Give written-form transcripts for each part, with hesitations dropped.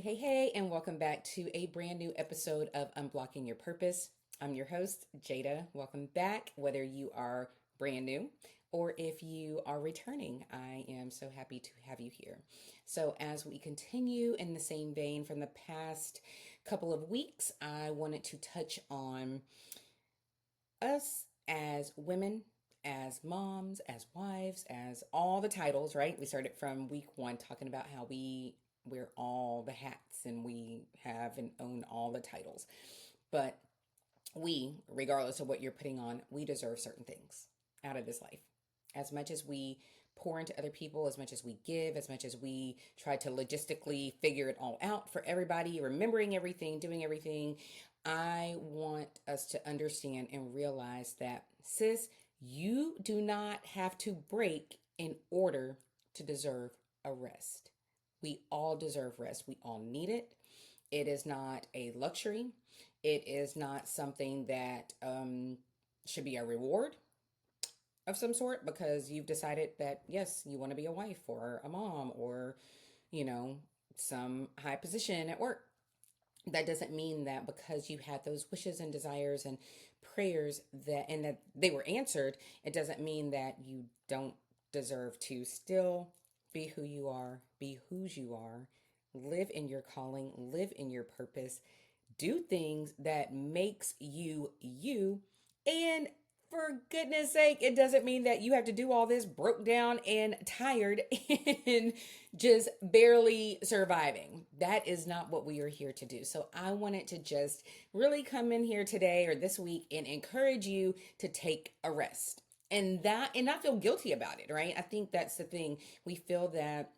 Hey, and welcome back to a brand new episode of Unblocking Your Purpose. I'm your host, Jada. Welcome back, whether you are brand new or if you are returning. I am so happy to have you here. So, as we continue in the same vein from the past couple of weeks, I wanted to touch on us as women, as moms, as wives, as all the titles, right? We started from week one talking about how we wear all the hats and we have and own all the titles. But we, regardless of what you're putting on, we deserve certain things out of this life. As much as we pour into other people, as much as we give, as much as we try to logistically figure it all out for everybody, remembering everything, doing everything, I want us to understand and realize that, sis, you do not have to break in order to deserve a rest. We all deserve rest. We all need it. It is not a luxury. It is not something that should be a reward of some sort because you've decided that, yes, you want to be a wife or a mom or, you know, some high position at work. That doesn't mean that because you had those wishes and desires and prayers that they were answered, it doesn't mean that you don't deserve to still be who you are, be whose you are, live in your calling, live in your purpose, do things that makes you you. And for goodness sake, it doesn't mean that you have to do all this broke down and tired and just barely surviving. That is not what we are here to do. So I wanted to just really come in here today or this week and encourage you to take a rest. And not feel guilty about it, right? I think that's the thing. We feel that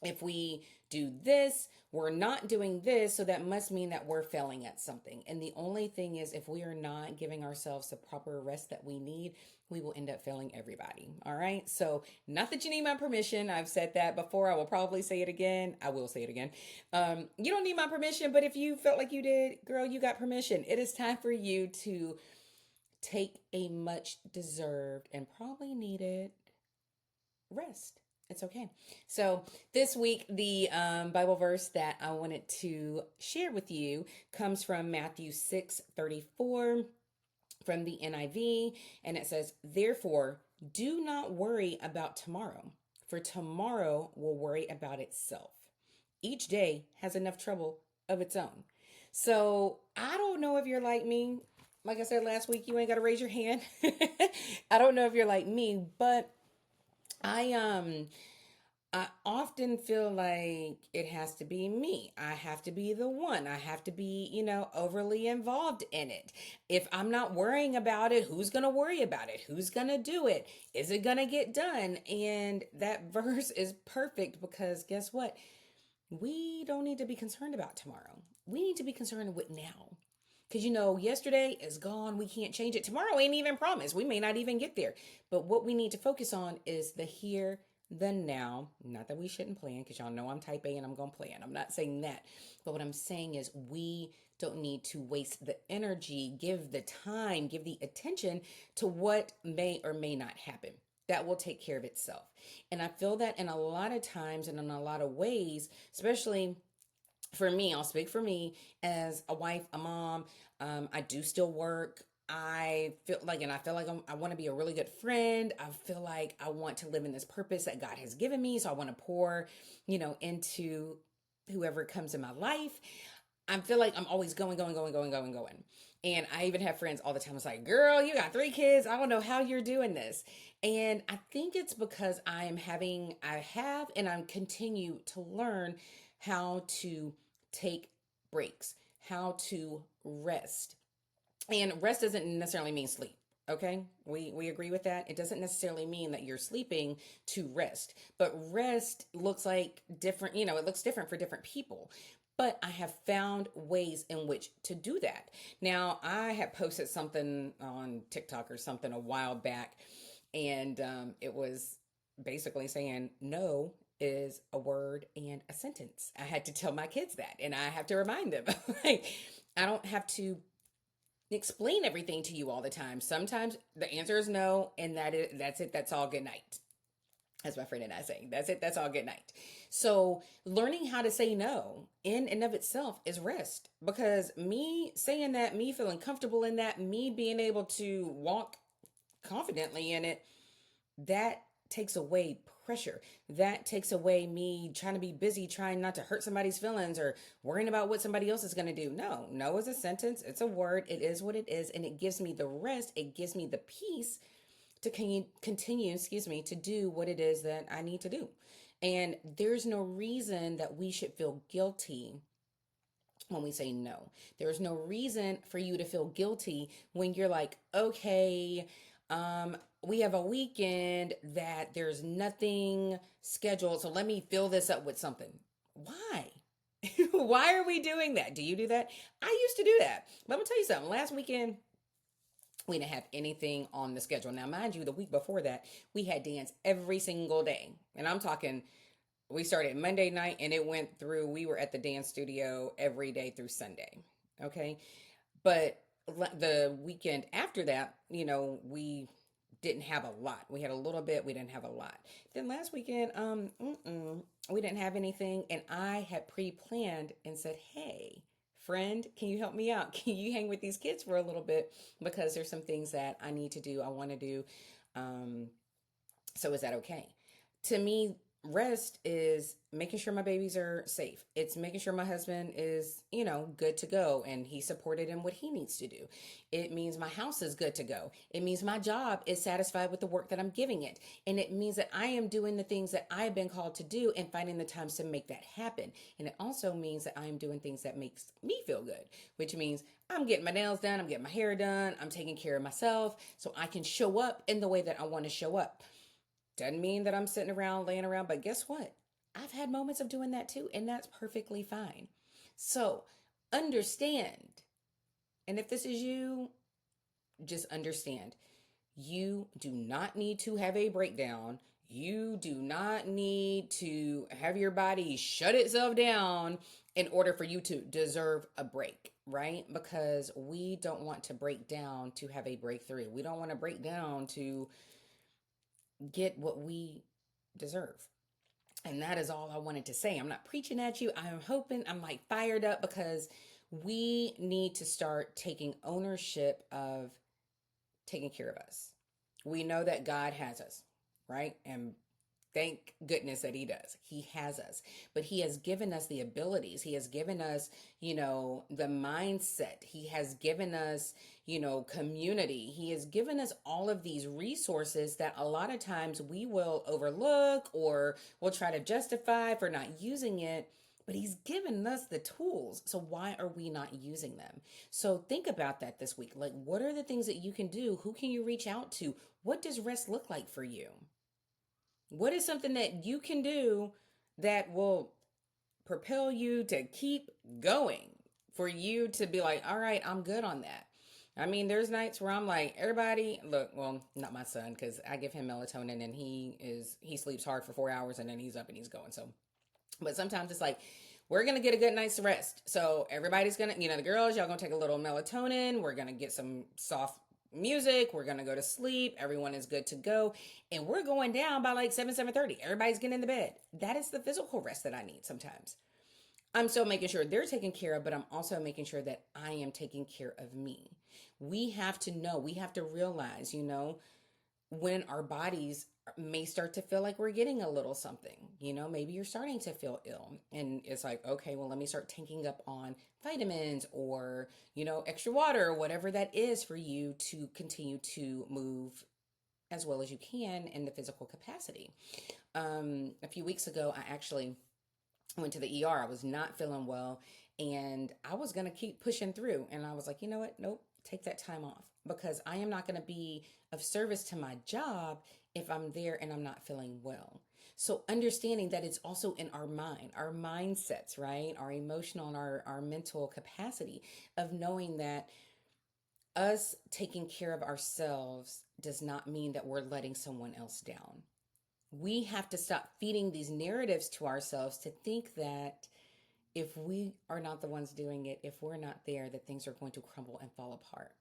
if we do this, we're not doing this, so that must mean that we're failing at something. And the only thing is, if we are not giving ourselves the proper rest that we need, we will end up failing everybody. All right. So, not that you need my permission. I've said that before. I will probably say it again. I will say it again. You don't need my permission, but if you felt like you did, girl, you got permission. It is time for you to take a much deserved and probably needed rest. It's okay. So this week, the Bible verse that I wanted to share with you comes from Matthew 6:34 from the NIV, and it says, "Therefore, do not worry about tomorrow, for tomorrow will worry about itself. Each day has enough trouble of its own." So I don't know if you're like me. Like I said last week, you ain't got to raise your hand. I don't know if you're like me, but I I often feel like it has to be me. I have to be the one. I have to be, overly involved in it. If I'm not worrying about it, who's going to worry about it? Who's going to do it? Is it going to get done? And that verse is perfect because guess what? We don't need to be concerned about tomorrow. We need to be concerned with now. Because yesterday is gone. We can't change it. Tomorrow ain't even promised. We may not even get there. But what we need to focus on is the here, the now. Not that we shouldn't plan, because y'all know I'm type A and I'm going to plan. I'm not saying that. But what I'm saying is we don't need to waste the energy, give the time, give the attention to what may or may not happen. That will take care of itself. And I feel that in a lot of times and in a lot of ways, especially for me, I'll speak for me as a wife, a mom. I do still work. I feel like I want to be a really good friend. I feel like I want to live in this purpose that God has given me. So I want to pour, into whoever comes in my life. I feel like I'm always going. And I even have friends all the time. It's like, girl, you got 3 kids. I don't know how you're doing this. And I think it's because I have, and I'm continue to learn how to take breaks, how to rest. And rest doesn't necessarily mean sleep. Okay, we agree with that. It doesn't necessarily mean that you're sleeping to rest, but rest looks like different, it looks different for different people. But I have found ways in which to do that. Now, I had posted something on TikTok or something a while back, and it was basically saying no is a word and a sentence. I had to tell my kids that, and I have to remind them. Like, I don't have to explain everything to you all the time. Sometimes the answer is no, and that's it. That's all. Good night. As my friend and I say, that's it. That's all. Good night. So learning how to say no in and of itself is rest, because me saying that, me feeling comfortable in that, me being able to walk confidently in it, that takes away pressure. That takes away me trying to be busy, trying not to hurt somebody's feelings or worrying about what somebody else is going to do. No, no is a sentence. It's a word. It is what it is. And it gives me the rest. It gives me the peace to continue, to do what it is that I need to do. And there's no reason that we should feel guilty when we say no. There's no reason for you to feel guilty when you're like, okay, we have a weekend that there's nothing scheduled, so let me fill this up with something. Why? Why are we doing that? Do you do that? I used to do that. But I'm gonna tell you something. Last weekend, we didn't have anything on the schedule. Now, mind you, the week before that, we had dance every single day. And I'm talking, we started Monday night and it went through, we were at the dance studio every day through Sunday. Okay. But the weekend after that, we didn't have a lot. We had a little bit, we didn't have a lot. Then last weekend, we didn't have anything. And I had pre planned and said, hey, friend, can you help me out? Can you hang with these kids for a little bit? Because there's some things that I need to do, I want to do. Um, so is that okay? To me, rest is making sure my babies are safe. It's making sure my husband is, good to go and he's supported in what he needs to do. It means my house is good to go. It means my job is satisfied with the work that I'm giving it. And it means that I am doing the things that I've been called to do and finding the times to make that happen. And it also means that I am doing things that makes me feel good, which means I'm getting my nails done, I'm getting my hair done, I'm taking care of myself so I can show up in the way that I want to show up. Doesn't mean that I'm sitting around, laying around, but guess what? I've had moments of doing that too, and that's perfectly fine. So understand. And if this is you, just understand. You do not need to have a breakdown. You do not need to have your body shut itself down in order for you to deserve a break, right? Because we don't want to break down to have a breakthrough. We don't want to break down to get what we deserve. And that is all I wanted to say. I'm not preaching at you. I'm hoping, I'm like fired up because we need to start taking ownership of taking care of us. We know that God has us, right? And thank goodness that he does. He has us, but he has given us the abilities. He has given us, the mindset. He has given us, community. He has given us all of these resources that a lot of times we will overlook or we'll try to justify for not using it. But he's given us the tools. So why are we not using them? So think about that this week. Like, what are the things that you can do? Who can you reach out to? What does rest look like for you? What is something that you can do that will propel you to keep going? For you to be like, all right, I'm good on that. I mean, there's nights where I'm like, everybody, look, well, not my son, because I give him melatonin and he sleeps hard for 4 hours and then he's up and he's going. So, but sometimes it's like, we're going to get a good night's rest. So everybody's going to, the girls, y'all going to take a little melatonin. We're going to get some soft music. We're going to go to sleep. Everyone is good to go. And we're going down by like 7:30. Everybody's getting in the bed. That is the physical rest that I need sometimes. I'm still making sure they're taken care of, but I'm also making sure that I am taking care of me. We have to know, we have to realize, when our bodies may start to feel like we're getting a little something. Maybe you're starting to feel ill and it's like, okay, well, let me start tanking up on vitamins or, extra water or whatever that is for you to continue to move as well as you can in the physical capacity. A few weeks ago, I actually went to the ER. I was not feeling well and I was going to keep pushing through. And I was like, you know what? Nope, take that time off because I am not going to be of service to my job if I'm there and I'm not feeling well. So understanding that it's also in our mind, our mindsets, right? Our emotional and our mental capacity of knowing that us taking care of ourselves does not mean that we're letting someone else down. We have to stop feeding these narratives to ourselves to think that if we are not the ones doing it, if we're not there, that things are going to crumble and fall apart.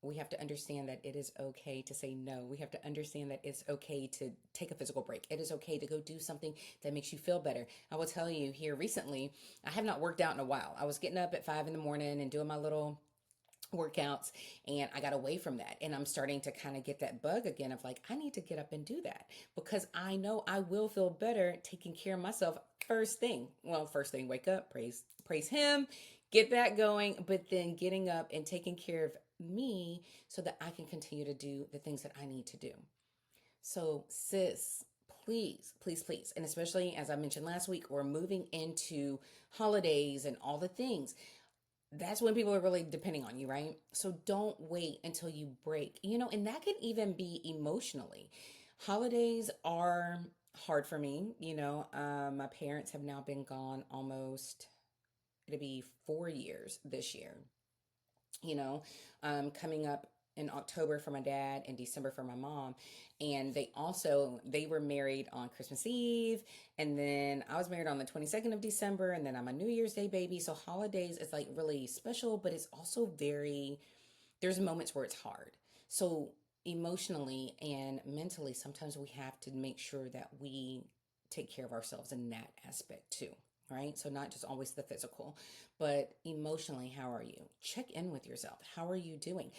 We have to understand that it is okay to say no. We have to understand that it's okay to take a physical break. It is okay to go do something that makes you feel better. I will tell you here recently, I have not worked out in a while. I was getting up at 5 in the morning and doing my little workouts, and I got away from that, and I'm starting to kind of get that bug again of like, I need to get up and do that, because I know I will feel better taking care of myself first thing, wake up, praise him, get that going, but then getting up and taking care of me so that I can continue to do the things that I need to do. So sis, please, please, please, and especially as I mentioned last week, we're moving into holidays and all the things. That's when people are really depending on you, right? So don't wait until you break, and that can even be emotionally. Holidays are hard for me. My parents have now been gone almost, it'll be 4 years this year, coming up in October for my dad and December for my mom. And they were married on Christmas Eve. And then I was married on the 22nd of December. And then I'm a New Year's Day baby. So holidays is like really special, but it's also there's moments where it's hard. So emotionally and mentally, sometimes we have to make sure that we take care of ourselves in that aspect too. Right? So, not just always the physical, but emotionally, how are you? Check in with yourself. How are you doing?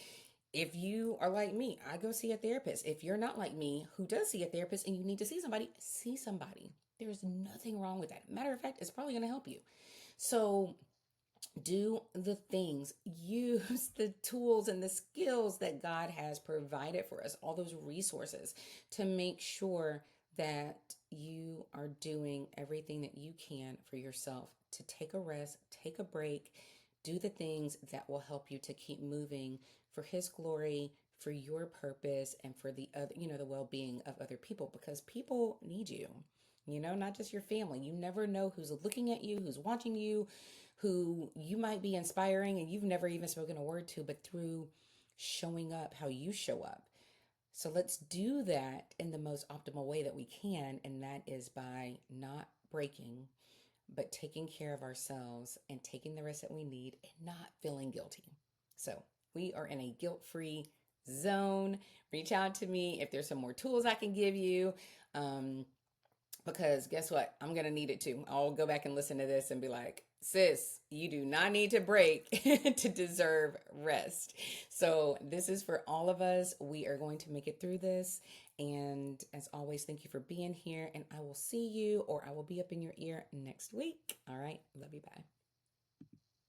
If you are like me, I go see a therapist. If you're not like me, who does see a therapist and you need to see somebody, see somebody. There's nothing wrong with that. Matter of fact, it's probably going to help you. So, do the things, use the tools and the skills that God has provided for us, all those resources, to make sure that you are doing everything that you can for yourself to take a rest, take a break, do the things that will help you to keep moving for His glory, for your purpose, and for the other, the well-being of other people, because people need you. Not just your family. You never know who's looking at you, who's watching you, who you might be inspiring and you've never even spoken a word to, but through showing up how you show up. So let's do that in the most optimal way that we can. And that is by not breaking, but taking care of ourselves and taking the rest that we need and not feeling guilty. So we are in a guilt-free zone. Reach out to me if there's some more tools I can give you. Because guess what? I'm going to need it too. I'll go back and listen to this and be like, sis, you do not need to break to deserve rest. So this is for all of us. We are going to make it through this. And as always, thank you for being here. And I will see you, or I will be up in your ear next week. All right. Love you. Bye.